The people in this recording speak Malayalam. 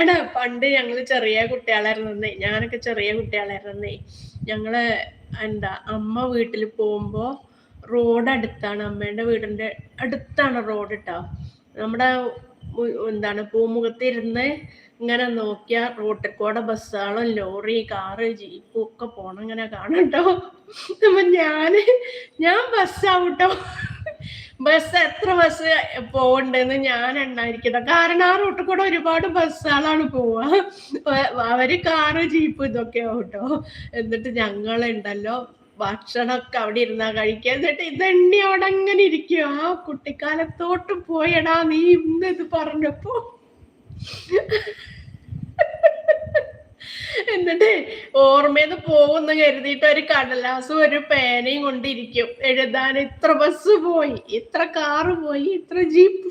എടാ പണ്ട് ഞങ്ങള് ചെറിയ കുട്ടികളായിരുന്നേ, ഞാനൊക്കെ ചെറിയ കുട്ടികളായിരുന്നേ. ഞങ്ങള് എന്താ അമ്മ വീട്ടിൽ പോകുമ്പോ റോഡ് അടുത്താണ്, അമ്മേന്റെ വീടിന്റെ അടുത്താണ് റോഡ് ട്ടോ. നമ്മുടെ എന്താണ് പൂമുഖത്ത് ഇരുന്ന് ഇങ്ങനെ നോക്കിയാ റോട്ടിൽ കൂടെ ബസ്സുകളും ലോറി കാറ് ജീപ്പും ഒക്കെ പോണ ഇങ്ങനെ കാണട്ടോ. അപ്പൊ ഞാൻ ബസ്സാവട്ടോ. ബസ് എത്ര ബസ് പോകണ്ടെന്ന് ഞാൻ എണ്ണായിരിക്കട്ടെ. കാരണം ആ റൂട്ടിൽ കൂടെ ഒരുപാട് ബസ്സുകളാണ് പോവാ. അവര് കാറ് ജീപ്പ് ഇതൊക്കെ ആവട്ടോ. എന്നിട്ട് ഞങ്ങളുണ്ടല്ലോ ഭക്ഷണമൊക്കെ അവിടെ ഇരുന്നാ കഴിക്കുക. എന്നിട്ട് ഇതെണ്ണി അവിടെ അങ്ങനെ ഇരിക്കും. ആ കുട്ടിക്കാലത്തോട്ട് പോയടാ നീ ഇന്ന് ഇത് പറഞ്ഞപ്പോ. എന്നിട്ട് ഓർമ്മേന്ന് പോകുന്ന കരുതിയിട്ട് ഒരു കടലാസും ഒരു പേനയും കൊണ്ടിരിക്കും എഴുതാൻ. ഇത്ര ബസ് പോയി, ഇത്ര കാറ് പോയി, ഇത്ര ജീപ്പ്